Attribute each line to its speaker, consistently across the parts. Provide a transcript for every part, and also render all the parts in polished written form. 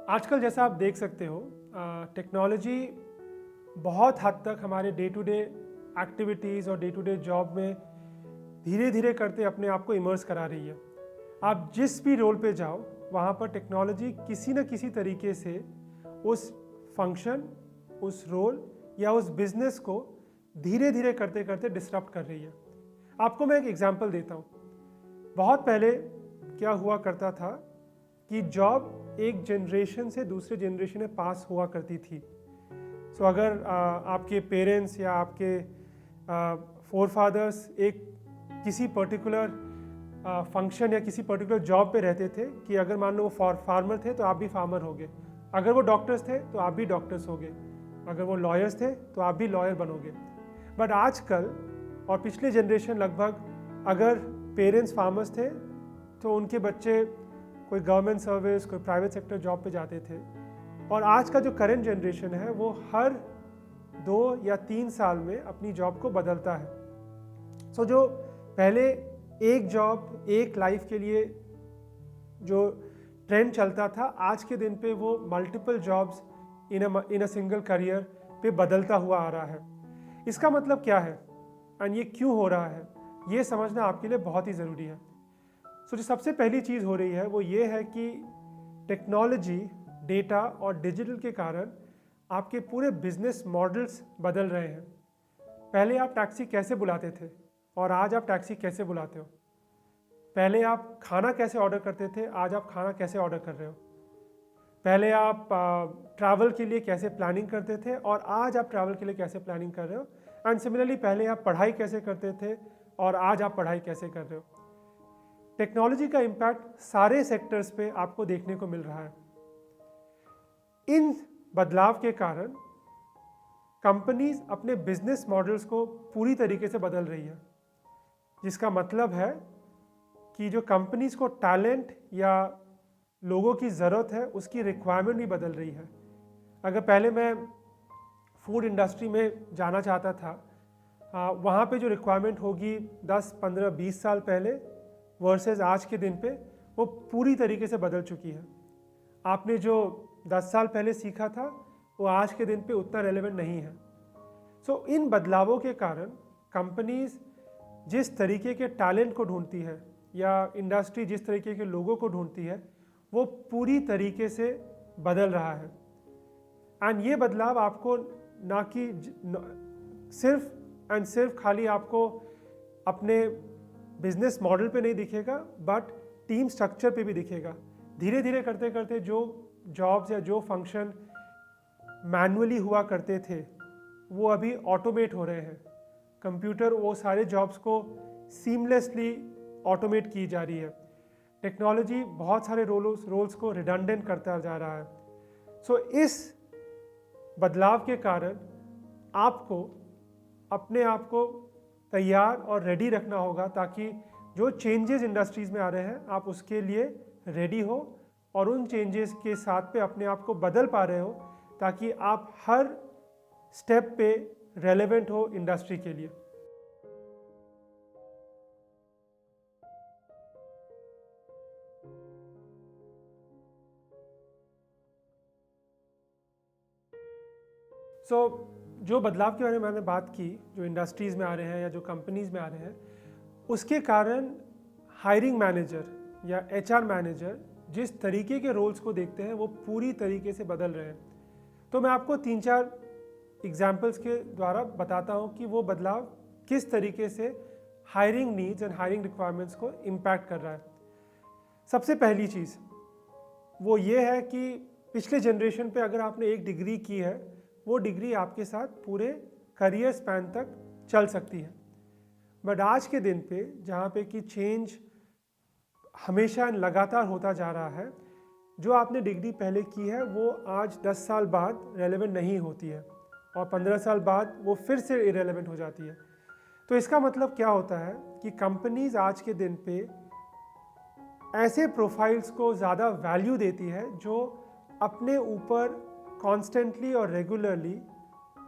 Speaker 1: आजकल जैसा आप देख सकते हो टेक्नोलॉजी बहुत हद तक हमारे डे टू डे एक्टिविटीज़ और डे टू डे जॉब में धीरे धीरे करते अपने आप को इमर्स करा रही है। आप जिस भी रोल पे जाओ वहाँ पर टेक्नोलॉजी किसी न किसी तरीके से उस फंक्शन, उस रोल या उस बिजनेस को धीरे धीरे करते करते डिसरप्ट कर रही है। आपको मैं एक एग्जांपल देता हूँ। बहुत पहले क्या हुआ करता था कि जॉब एक जनरेशन से दूसरे जनरेशन में पास हुआ करती थी। सो अगर आपके पेरेंट्स या आपके फोरफादर्स एक किसी पर्टिकुलर फंक्शन या किसी पर्टिकुलर जॉब पे रहते थे कि अगर मान लो वो फार्मर थे तो आप भी फार्मर होगे, अगर वो डॉक्टर्स थे तो आप भी डॉक्टर्स होगे, अगर वो लॉयर्स थे तो आप भी लॉयर बनोगे। बट आजकल और पिछले जनरेशन लगभग अगर पेरेंट्स फार्मर्स थे तो उनके बच्चे कोई गवर्नमेंट सर्विस, कोई प्राइवेट सेक्टर जॉब पे जाते थे। और आज का जो करंट जनरेशन है वो हर 2 या 3 साल में अपनी जॉब को बदलता है। सो जो पहले एक जॉब एक लाइफ के लिए जो ट्रेंड चलता था, आज के दिन पे वो multiple jobs in a single career पे बदलता हुआ आ रहा है। इसका मतलब क्या है एंड ये क्यों हो रहा है, ये समझना आपके लिए बहुत ही ज़रूरी है। सो जो सबसे पहली चीज़ हो रही है वो ये है कि टेक्नोलॉजी, डेटा और डिजिटल के कारण आपके पूरे बिजनेस मॉडल्स बदल रहे हैं। पहले आप टैक्सी कैसे बुलाते थे और आज आप टैक्सी कैसे बुलाते हो। पहले आप खाना कैसे ऑर्डर करते थे, आज आप खाना कैसे ऑर्डर कर रहे हो। पहले आप ट्रैवल के लिए कैसे प्लानिंग करते थे और आज आप ट्रैवल के लिए कैसे प्लानिंग कर रहे हो। एंड सिमिलरली पहले आप पढ़ाई कैसे करते थे और आज आप पढ़ाई कैसे कर रहे हो। टेक्नोलॉजी का इम्पैक्ट सारे सेक्टर्स पे आपको देखने को मिल रहा है। इन बदलाव के कारण कंपनीज अपने बिजनेस मॉडल्स को पूरी तरीके से बदल रही है, जिसका मतलब है कि जो कंपनीज को टैलेंट या लोगों की ज़रूरत है उसकी रिक्वायरमेंट भी बदल रही है। अगर पहले मैं फूड इंडस्ट्री में जाना चाहता था, वहाँ पे जो रिक्वायरमेंट होगी 10, 15, 20 साल पहले वर्सेस आज के दिन पे वो पूरी तरीके से बदल चुकी है। आपने जो 10 साल पहले सीखा था वो आज के दिन पे उतना रेलेवेंट नहीं है। सो इन बदलावों के कारण कंपनीज जिस तरीके के टैलेंट को ढूंढती है या इंडस्ट्री जिस तरीके के लोगों को ढूंढती है वो पूरी तरीके से बदल रहा है। एंड ये बदलाव आपको ना कि सिर्फ खाली आपको अपने बिजनेस मॉडल पे नहीं दिखेगा बट टीम स्ट्रक्चर पे भी दिखेगा। धीरे धीरे करते करते जो जॉब्स या जो फंक्शन मैनुअली हुआ करते थे वो अभी ऑटोमेट हो रहे हैं। कंप्यूटर वो सारे जॉब्स को सीमलेसली ऑटोमेट की जा रही है। टेक्नोलॉजी बहुत सारे रोल्स को रिडंडेंट करता जा रहा है। सो इस बदलाव के कारण आपको अपने आप को तैयार और रेडी रखना होगा ताकि जो चेंजेस इंडस्ट्रीज़ में आ रहे हैं आप उसके लिए रेडी हो और उन चेंजेस के साथ पे अपने आप को बदल पा रहे हो ताकि आप हर स्टेप पे रेलेवेंट हो इंडस्ट्री के लिए। जो बदलाव के बारे में मैंने बात की, जो इंडस्ट्रीज़ में आ रहे हैं या जो कंपनीज़ में आ रहे हैं, उसके कारण हायरिंग मैनेजर या एचआर मैनेजर जिस तरीके के रोल्स को देखते हैं वो पूरी तरीके से बदल रहे हैं। तो मैं आपको 3-4 एग्जाम्पल्स के द्वारा बताता हूँ कि वो बदलाव किस तरीके से hiring needs and hiring requirements को इम्पैक्ट कर रहा है। सबसे पहली चीज़ वो ये है कि पिछले जनरेशन पे अगर आपने एक डिग्री की है वो डिग्री आपके साथ पूरे करियर स्पैन तक चल सकती है। बट आज के दिन पे जहाँ पे कि चेंज हमेशा लगातार होता जा रहा है, जो आपने डिग्री पहले की है वो आज 10 साल बाद रेलेवेंट नहीं होती है और 15 साल बाद वो फिर से इरेलेवेंट हो जाती है। तो इसका मतलब क्या होता है कि कंपनीज आज के दिन पे ऐसे प्रोफाइल्स को ज़्यादा वैल्यू देती है जो अपने ऊपर कॉन्स्टेंटली और रेगुलरली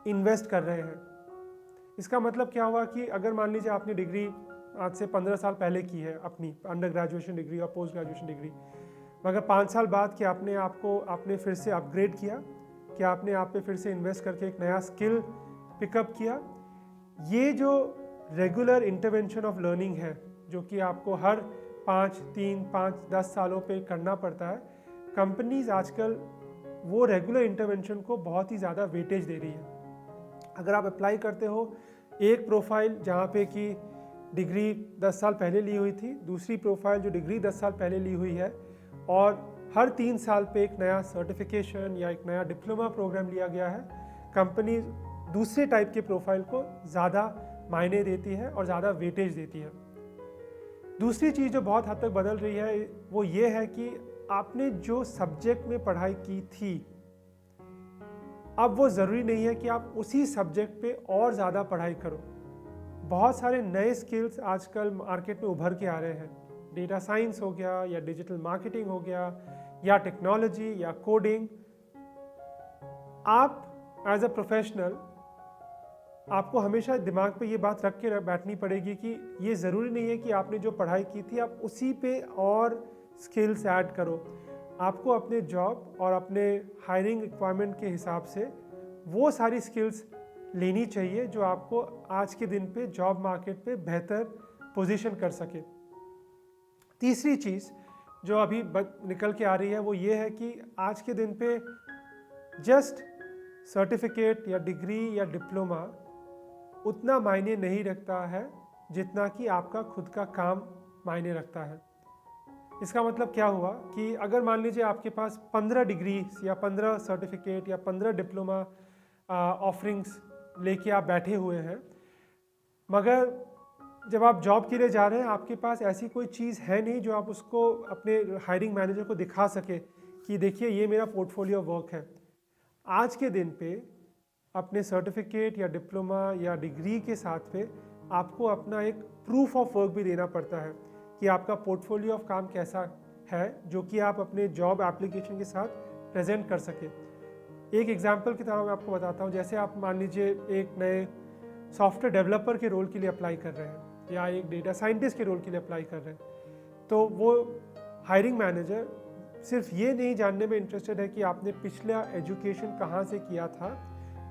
Speaker 1: इन्वेस्ट कर रहे हैं। इसका मतलब क्या हुआ कि अगर मान लीजिए आपने डिग्री आज से 15 साल पहले की है, अपनी अंडर ग्रेजुएशन डिग्री और पोस्ट ग्रेजुएशन डिग्री, मगर 5 साल बाद कि आपने फिर से अपग्रेड किया, कि आपने आप पे फिर से इन्वेस्ट करके एक नया स्किल पिकअप किया। ये जो रेगुलर इंटरवेंशन ऑफ लर्निंग है, जो कि आपको हर 10 सालों पे करना पड़ता है, कंपनीज आजकल वो रेगुलर इंटरवेंशन को बहुत ही ज़्यादा वेटेज दे रही है। अगर आप अप्लाई करते हो एक प्रोफाइल जहाँ पे कि डिग्री 10 साल पहले ली हुई थी, दूसरी प्रोफाइल जो डिग्री 10 साल पहले ली हुई है, और हर 3 साल पे एक नया सर्टिफिकेशन या एक नया डिप्लोमा प्रोग्राम लिया गया है, कंपनी दूसरे टाइप के प्रोफाइल को ज़्यादा मायने देती है और ज़्यादा वेटेज देती है। दूसरी चीज़ जो बहुत हद तक बदल रही है वो ये है कि आपने जो सब्जेक्ट में पढ़ाई की थी, अब वो ज़रूरी नहीं है कि आप उसी सब्जेक्ट पे और ज़्यादा पढ़ाई करो। बहुत सारे नए स्किल्स आजकल मार्केट में उभर के आ रहे हैं। डेटा साइंस हो गया, या डिजिटल मार्केटिंग हो गया, या टेक्नोलॉजी, या कोडिंग। आप एज अ प्रोफेशनल आपको हमेशा दिमाग पे ये बात रख के बैठनी पड़ेगी कि ये ज़रूरी नहीं है कि आपने जो पढ़ाई की थी आप उसी पे और स्किल्स ऐड करो। आपको अपने जॉब और अपने हायरिंग रिक्वायरमेंट के हिसाब से वो सारी स्किल्स लेनी चाहिए जो आपको आज के दिन पे जॉब मार्केट पे बेहतर पोजीशन कर सके। तीसरी चीज़ जो अभी निकल के आ रही है वो ये है कि आज के दिन पे जस्ट सर्टिफिकेट या डिग्री या डिप्लोमा उतना मायने नहीं रखता है जितना कि आपका खुद का काम मायने रखता है। इसका मतलब क्या हुआ कि अगर मान लीजिए आपके पास 15 डिग्री या 15 सर्टिफिकेट या 15 डिप्लोमा ऑफरिंग्स लेके आप बैठे हुए हैं, मगर जब आप जॉब के लिए जा रहे हैं आपके पास ऐसी कोई चीज़ है नहीं जो आप उसको अपने हायरिंग मैनेजर को दिखा सके कि देखिए ये मेरा पोर्टफोलियो वर्क है। आज के दिन पे अपने सर्टिफिकेट या डिप्लोमा या डिग्री के साथ पे आपको अपना एक प्रूफ ऑफ वर्क भी देना पड़ता है कि आपका पोर्टफोलियो ऑफ काम कैसा है, जो कि आप अपने जॉब एप्लीकेशन के साथ प्रेजेंट कर सके। एक एग्जांपल की तरह मैं आपको बताता हूँ। जैसे आप मान लीजिए एक नए सॉफ्टवेयर डेवलपर के रोल के लिए अप्लाई कर रहे हैं या एक डेटा साइंटिस्ट के रोल के लिए अप्लाई कर रहे हैं, तो वो हायरिंग मैनेजर सिर्फ ये नहीं जानने में इंटरेस्टेड है कि आपने पिछला एजुकेशन कहाँ से किया था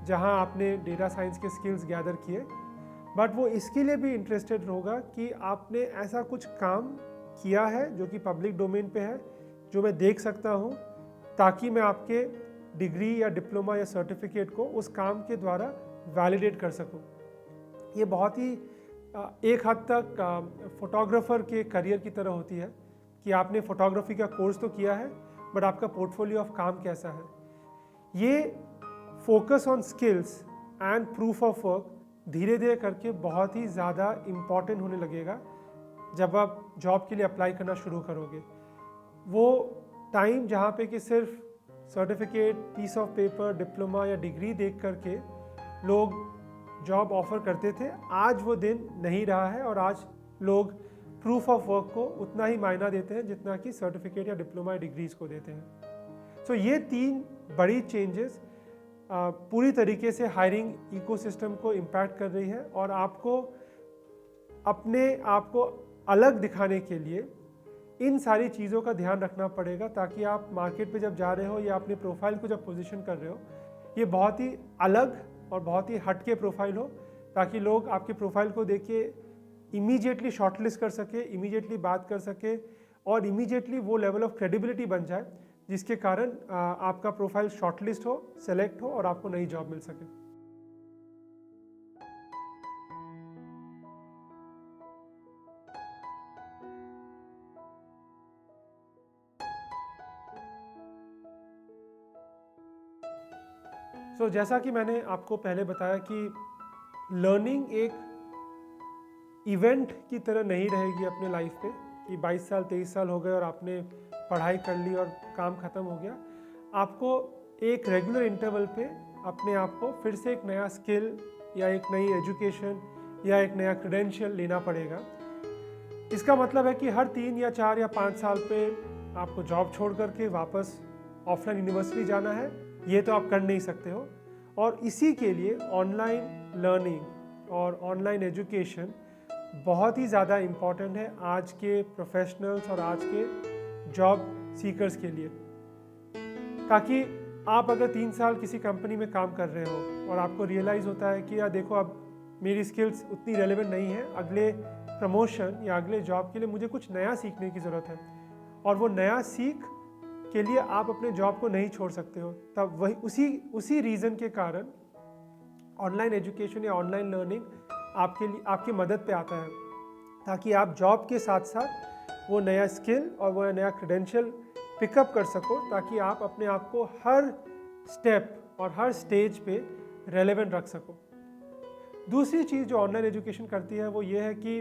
Speaker 1: जहाँ आपने डेटा साइंस के स्किल्स गैदर किए, बट वो इसके लिए भी इंटरेस्टेड होगा कि आपने ऐसा कुछ काम किया है जो कि पब्लिक डोमेन पे है, जो मैं देख सकता हूँ, ताकि मैं आपके डिग्री या डिप्लोमा या सर्टिफिकेट को उस काम के द्वारा वैलिडेट कर सकूँ। ये बहुत ही एक हद तक फोटोग्राफर के करियर की तरह होती है कि आपने फोटोग्राफी का कोर्स तो किया है, बट आपका पोर्टफोलियो ऑफ काम कैसा है। ये focus on skills and proof of work धीरे धीरे करके बहुत ही ज़्यादा इम्पॉर्टेंट होने लगेगा जब आप जॉब के लिए अप्लाई करना शुरू करोगे। वो टाइम जहाँ पे कि सिर्फ certificate, piece of paper, diploma या डिग्री देख करके लोग जॉब ऑफर करते थे, आज वो दिन नहीं रहा है और आज लोग प्रूफ ऑफ वर्क को उतना ही मायना देते हैं जितना कि सर्टिफिकेट या डिप्लोमा या डिग्रीज को देते हैं। सो ये 3 बड़ी चेंजेस पूरी तरीके से हायरिंग इकोसिस्टम को इम्पैक्ट कर रही है और आपको अपने आप को अलग दिखाने के लिए इन सारी चीज़ों का ध्यान रखना पड़ेगा, ताकि आप मार्केट पे जब जा रहे हो या अपने प्रोफाइल को जब पोजीशन कर रहे हो ये बहुत ही अलग और बहुत ही हटके प्रोफाइल हो, ताकि लोग आपके प्रोफाइल को देख के इमीडिएटली शॉर्टलिस्ट कर सके, इमीडिएटली बात कर सके और इमीडिएटली वो लेवल ऑफ क्रेडिबिलिटी बन जाए जिसके कारण आपका प्रोफाइल शॉर्टलिस्ट हो, सेलेक्ट हो और आपको नई जॉब मिल सके। जैसा कि मैंने आपको पहले बताया कि लर्निंग एक इवेंट की तरह नहीं रहेगी अपने लाइफ पे कि 22 साल 23 साल हो गए और आपने पढ़ाई कर ली और काम ख़त्म हो गया। आपको एक रेगुलर इंटरवल पे अपने आप को फिर से एक नया स्किल या एक नई एजुकेशन या एक नया क्रेडेंशियल लेना पड़ेगा। इसका मतलब है कि हर 3 या 4 या 5 साल पे आपको जॉब छोड़ करके वापस ऑफलाइन यूनिवर्सिटी जाना है, ये तो आप कर नहीं सकते हो। और इसी के लिए ऑनलाइन लर्निंग और ऑनलाइन एजुकेशन बहुत ही ज़्यादा इम्पॉर्टेंट है आज के प्रोफेशनल्स और आज के जॉब सीकर्स के लिए, ताकि आप अगर 3 साल किसी कंपनी में काम कर रहे हो और आपको रियलाइज़ होता है कि यार देखो अब मेरी स्किल्स उतनी रेलेवेंट नहीं है, अगले प्रमोशन या अगले जॉब के लिए मुझे कुछ नया सीखने की ज़रूरत है, और वो नया सीख के लिए आप अपने जॉब को नहीं छोड़ सकते हो, तब वही उसी रीज़न के कारण ऑनलाइन एजुकेशन या ऑनलाइन लर्निंग आपके लिए आपकी मदद पे आता है, ताकि आप जॉब के साथ साथ वो नया स्किल और वो नया क्रेडेंशियल पिकअप कर सको, ताकि आप अपने आप को हर स्टेप और हर स्टेज पे रेलेवेंट रख सको। दूसरी चीज़ जो ऑनलाइन एजुकेशन करती है वो ये है कि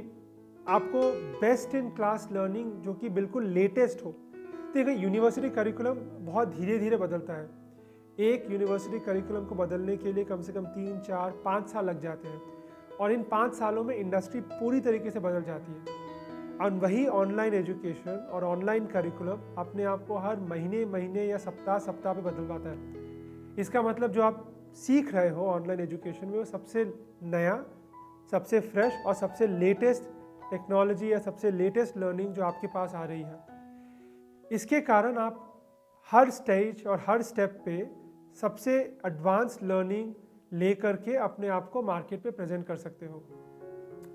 Speaker 1: आपको बेस्ट इन क्लास लर्निंग जो कि बिल्कुल लेटेस्ट हो। देखिए, यूनिवर्सिटी करिकुलम बहुत धीरे धीरे बदलता है। एक यूनिवर्सिटी करिकुलम को बदलने के लिए कम से कम 3, 4, 5 साल लग जाते हैं, और इन 5 सालों में इंडस्ट्री पूरी तरीके से बदल जाती है। और वही ऑनलाइन एजुकेशन और ऑनलाइन करिकुलम अपने आप को हर महीने या सप्ताह पे बदलवाता है। इसका मतलब जो आप सीख रहे हो ऑनलाइन एजुकेशन में वो सबसे नया, सबसे फ्रेश और सबसे लेटेस्ट टेक्नोलॉजी या सबसे लेटेस्ट लर्निंग जो आपके पास आ रही है। इसके कारण आप हर स्टेज और हर स्टेप पे सबसे एडवांस लर्निंग लेकर के अपने आप को मार्केट पे प्रेजेंट कर सकते हो।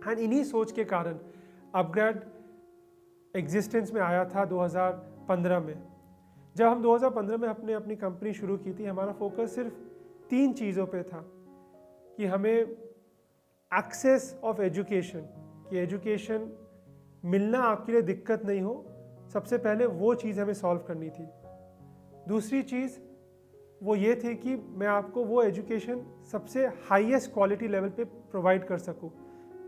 Speaker 1: एंड इन्हीं सोच के कारण अपग्रेड एग्जिस्टेंस में आया था 2015 में। जब हम 2015 में अपनी कंपनी शुरू की थी, हमारा फोकस सिर्फ 3 चीज़ों पे था कि हमें एक्सेस ऑफ एजुकेशन, कि एजुकेशन मिलना आपके लिए दिक्कत नहीं हो, सबसे पहले वो चीज़ हमें सॉल्व करनी थी। दूसरी चीज़ वो ये थी कि मैं आपको वो एजुकेशन सबसे हाईएस्ट क्वालिटी लेवल पे प्रोवाइड कर सकूं,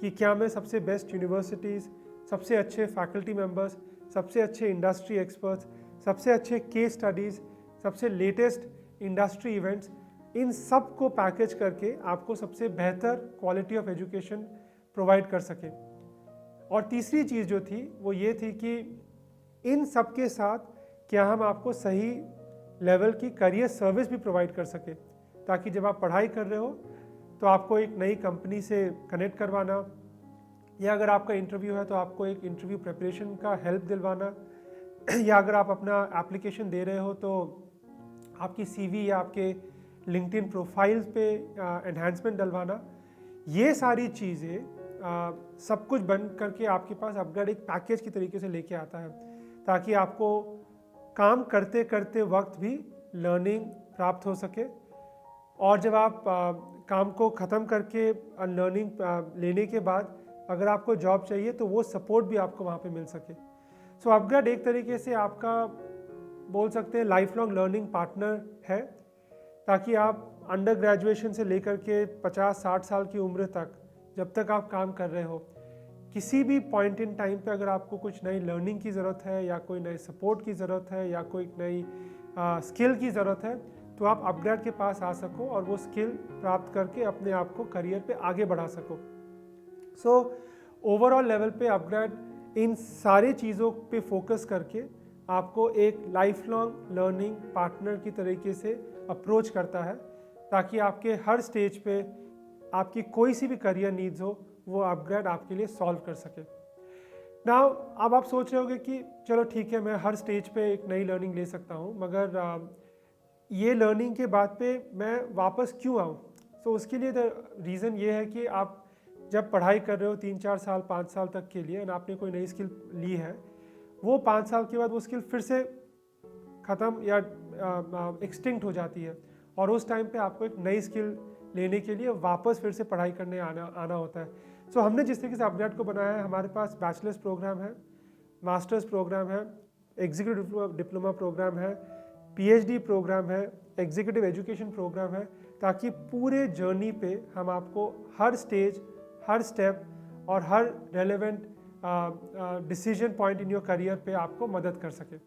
Speaker 1: कि क्या मैं सबसे बेस्ट यूनिवर्सिटीज़, सबसे अच्छे फैकल्टी मेंबर्स, सबसे अच्छे इंडस्ट्री एक्सपर्ट्स, सबसे अच्छे केस स्टडीज़, सबसे लेटेस्ट इंडस्ट्री इवेंट्स, इन सब को पैकेज करके आपको सबसे बेहतर क्वालिटी ऑफ एजुकेशन प्रोवाइड कर सके। और तीसरी चीज़ जो थी वो ये थी कि इन सब के साथ क्या हम आपको सही लेवल की करियर सर्विस भी प्रोवाइड कर सके, ताकि जब आप पढ़ाई कर रहे हो तो आपको एक नई कंपनी से कनेक्ट करवाना, या अगर आपका इंटरव्यू है तो आपको एक इंटरव्यू प्रिपरेशन का हेल्प दिलवाना, या अगर आप अपना एप्लीकेशन दे रहे हो तो आपकी सीवी या आपके लिंक्डइन प्रोफाइल पे एनहांसमेंट डलवाना। ये सारी चीज़ें सब कुछ बन करके आपके पास अपग्रेड एक पैकेज की तरीके से लेके आता है, ताकि आपको काम करते करते वक्त भी लर्निंग प्राप्त हो सके, और जब आप काम को ख़त्म करके लर्निंग लेने के बाद अगर आपको जॉब चाहिए तो वो सपोर्ट भी आपको वहाँ पे मिल सके। सो अपग्रेड एक तरीके से आपका बोल सकते हैं लाइफ लॉन्ग लर्निंग पार्टनर है, ताकि आप अंडर ग्रेजुएशन से लेकर के 50-60 साल की उम्र तक, जब तक आप काम कर रहे हो, किसी भी पॉइंट इन टाइम पे अगर आपको कुछ नई लर्निंग की ज़रूरत है, या कोई नए सपोर्ट की ज़रूरत है, या कोई नई स्किल की ज़रूरत है, तो आप अपग्रेड के पास आ सको और वो स्किल प्राप्त करके अपने आप को करियर पे आगे बढ़ा सको। सो ओवरऑल लेवल पे अपग्रेड इन सारी चीज़ों पे फोकस करके आपको एक लाइफ लॉन्ग लर्निंग पार्टनर की तरीके से अप्रोच करता है, ताकि आपके हर स्टेज पे आपकी कोई सी भी करियर नीड्स हो वो अपग्रेड आपके लिए सॉल्व कर सके। नाउ अब आप सोच रहे होगे कि चलो ठीक है, मैं हर स्टेज पे एक नई लर्निंग ले सकता हूँ, मगर ये लर्निंग के बाद पे मैं वापस क्यों आऊँ? सो उसके लिए रीज़न ये है कि आप जब पढ़ाई कर रहे हो 3-4 साल 5 साल तक के लिए, और आपने कोई नई स्किल ली है, वो 5 साल के बाद वो स्किल फिर से ख़त्म या एक्सटिंक्ट हो जाती है, और उस टाइम पे आपको एक नई स्किल लेने के लिए वापस फिर से पढ़ाई करने आना होता है। सो हमने जिस तरीके से अपग्रेड को बनाया है, हमारे पास बैचलर्स प्रोग्राम है, मास्टर्स प्रोग्राम है, एग्जीक्यूटिव डिप्लोमा प्रोग्राम है, पीएचडी प्रोग्राम है, एग्जीक्यूटिव एजुकेशन प्रोग्राम है, ताकि पूरे जर्नी पे हम आपको हर स्टेज, हर स्टेप और हर relevant decision point in your career पे आपको मदद कर सके।